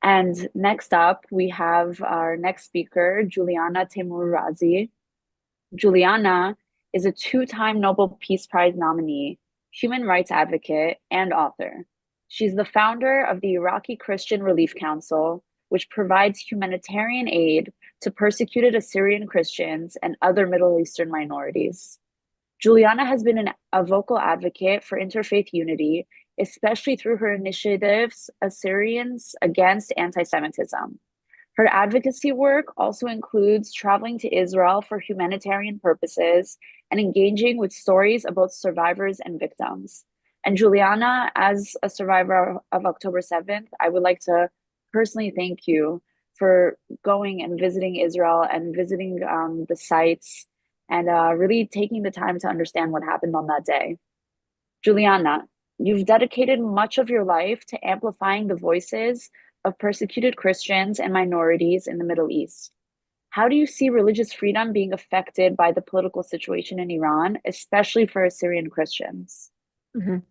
And next up, we have our next speaker, Juliana Taimoorazy. Juliana is a two-time Nobel Peace Prize nominee, human rights advocate, and author. She's the founder of the Iraqi Christian Relief Council, which provides humanitarian aid to persecuted Assyrian Christians and other Middle Eastern minorities. Juliana has been a vocal advocate for interfaith unity, especially through her initiatives Assyrians Against Anti-Semitism. Her advocacy work also includes traveling to Israel for humanitarian purposes and engaging with stories about survivors and victims. And Juliana, as a survivor of October 7th, I would like to personally thank you for going and visiting Israel and visiting the sites and really taking the time to understand what happened on that day. Juliana, you've dedicated much of your life to amplifying the voices of persecuted Christians and minorities in the Middle East. How do you see religious freedom being affected by the political situation in Iran, especially for Assyrian Christians? Mhm.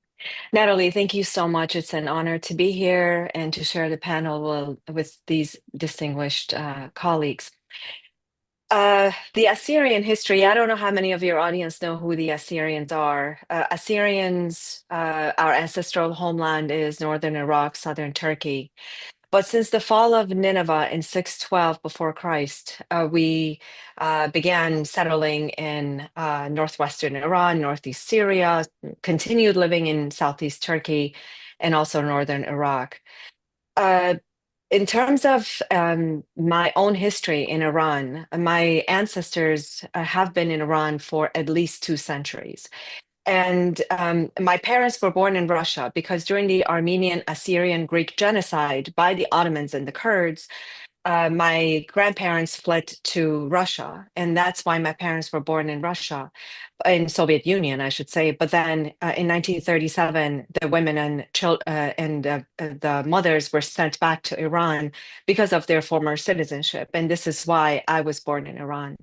Natalie, thank you so much. It's an honor to be here and to share the panel with these distinguished colleagues. The Assyrian history, I don't know how many of your audience know who the Assyrians are. Assyrians, our ancestral homeland is northern Iraq, southern Turkey. But since the fall of Nineveh in 612 before Christ, we began settling in northwestern Iran, northeast Syria, continued living in southeast Turkey, and also northern Iraq. Uh, in terms of my own history in Iran, my ancestors have been in Iran for at least 2 centuries. And my parents were born in Russia because during the Armenian, Assyrian, Greek genocide by the Ottomans and the Kurds, my grandparents fled to Russia. And that's why my parents were born in Russia, in Soviet Union, I should say. But then in 1937, the women and the mothers were sent back to Iran because of their former citizenship. And this is why I was born in Iran.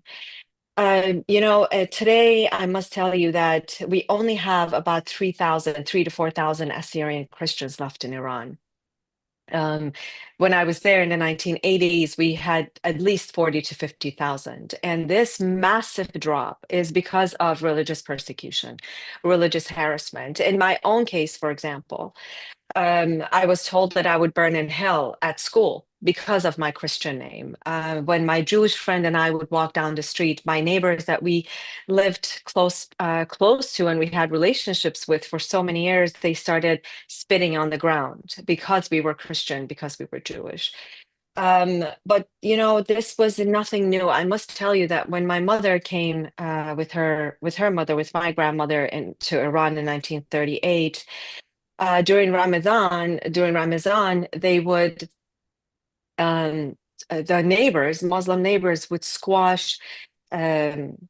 Today I must tell you that we only have about 3 to 4,000 Assyrian Christians left in Iran. Um, when I was there in the 1980s, we had at least 40 to 50,000. And this massive drop is because of religious persecution, religious harassment. In my own case, for example, I was told that I would burn in hell at school because of my Christian name. When my Jewish friend and I would walk down the street, my neighbors that we lived close to and we had relationships with for so many years, they started spitting on the ground because we were Christian, because we were Jewish. But this was nothing new. I must tell you that when my mother came with my grandmother to Iran in 1938 during Ramadan, they would the neighbors, Muslim neighbors, would squash um,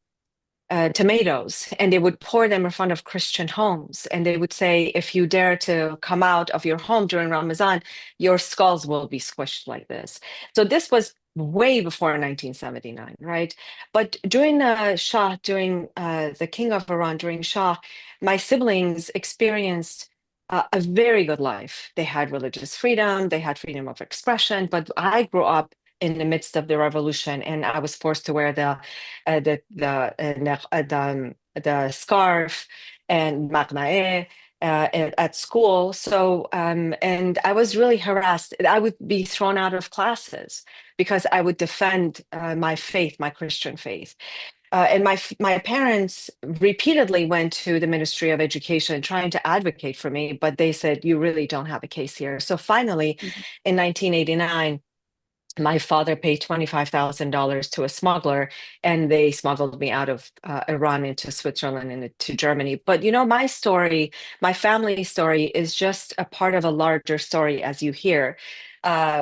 tomatoes and they would pour them in front of Christian homes. And they would say, if you dare to come out of your home during Ramadan, your skulls will be squished like this. So this was way before 1979, right? But during the King of Iran, during Shah, my siblings experienced a very good life. They had religious freedom, they had freedom of expression, but I grew up in the midst of the revolution, and I was forced to wear the scarf and maqna'eh at school. So and I was really harassed. I would be thrown out of classes because I would defend my faith, my Christian faith. And my parents repeatedly went to the Ministry of Education trying to advocate for me, but they said, you really don't have a case here. So finally, Mhm. in 1989, my father paid $25,000 to a smuggler, and they smuggled me out of Iran into Switzerland and to Germany. But my story, my family story, is just a part of a larger story, as you hear,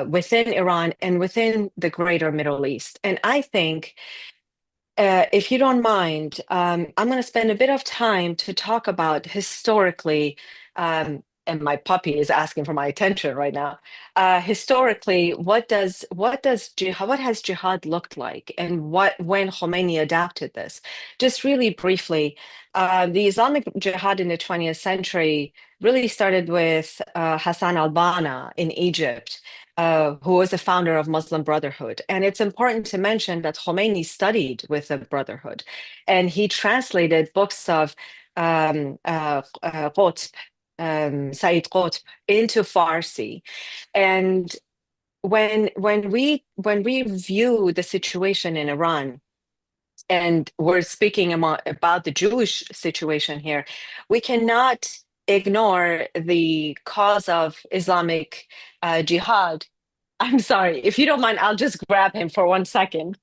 within Iran and within the greater Middle East. And I think if you don't mind, I'm going to spend a bit of time to talk about historically, and my puppy is asking for my attention right now. Historically, what has jihad looked like, and when Khomeini adapted this? Just really briefly, the Islamic Jihad in the 20th century really started with Hassan al-Banna in Egypt. who was the founder of Muslim Brotherhood. And it's important to mention that Khomeini studied with the Brotherhood, and he translated books of Qutb, Sayyid Qutb, into Farsi. And when we view the situation in Iran, and we're speaking about the Jewish situation here, we cannot ignore the cause of Islamic jihad. I'm sorry, if you don't mind, I'll just grab him for 1 second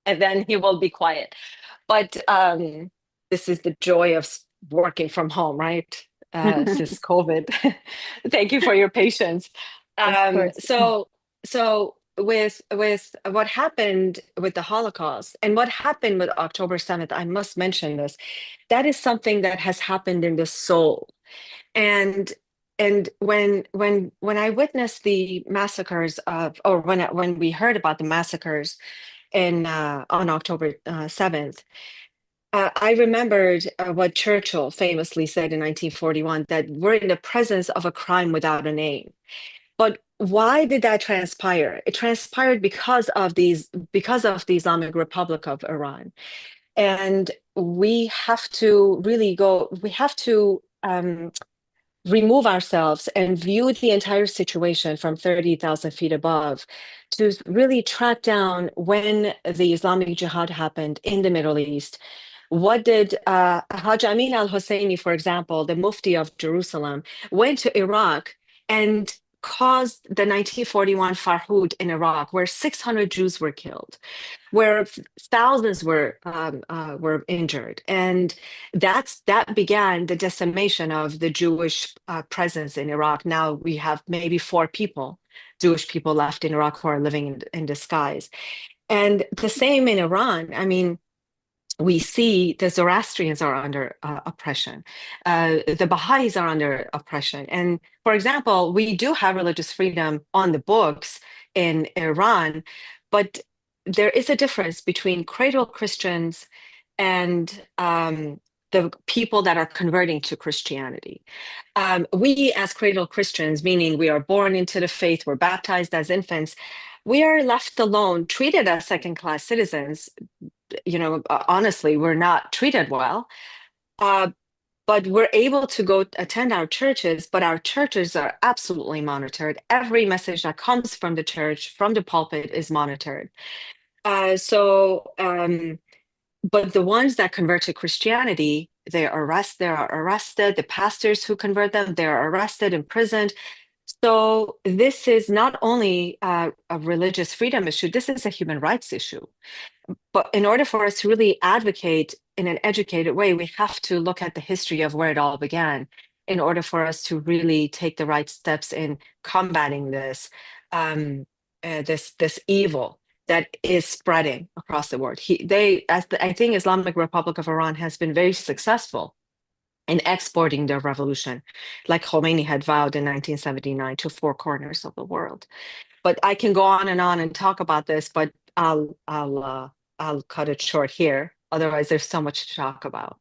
and then he will be quiet. But this is the joy of working from home, right? Since COVID. Thank you for your patience. Of Um, course. so, so with what happened with the Holocaust and what happened with October 7th, I must mention this. That is something that has happened in the soul. And when I witnessed the massacres of, or when we heard about the massacres in on October 7th, I remembered what Churchill famously said in 1941, that we're in the presence of a crime without a name. But why did that transpire? It transpired because of the Islamic Republic of Iran. And we have to really we have to remove ourselves and view the entire situation from 30,000 feet above to really track down when the Islamic Jihad happened in the Middle East. What did Hajj Amin al-Husseini, for example, the Mufti of Jerusalem, went to Iraq and caused the 1941 Farhud in Iraq, where 600 Jews were killed, where thousands were injured, and that began the decimation of the Jewish presence in Iraq. Now we have maybe Jewish people left in Iraq who are living in disguise, and the same in Iran. I mean, we see the Zoroastrians are under oppression. The Baha'is are under oppression. And for example, we do have religious freedom on the books in Iran, but there is a difference between cradle Christians and the people that are converting to Christianity. We, as cradle Christians, meaning we are born into the faith, we're baptized as infants, we are left alone, treated as second-class citizens. Honestly, we're not treated well. Uh, but we're able to go attend our churches, but our churches are absolutely monitored. Every message that comes from the church, from the pulpit, is monitored. But the ones that convert to Christianity, they are arrested. The pastors who convert them, they're arrested, imprisoned. So this is not only a religious freedom issue, this is a human rights issue. But in order for us to really advocate in an educated way, we have to look at the history of where it all began in order for us to really take the right steps in combating this evil that is spreading across the world. I think Islamic Republic of Iran has been very successful in exporting their revolution, like Khomeini had vowed in 1979, to four corners of the world. But I can go on and talk about this, but I'll cut it short here. Otherwise, there's so much to talk about.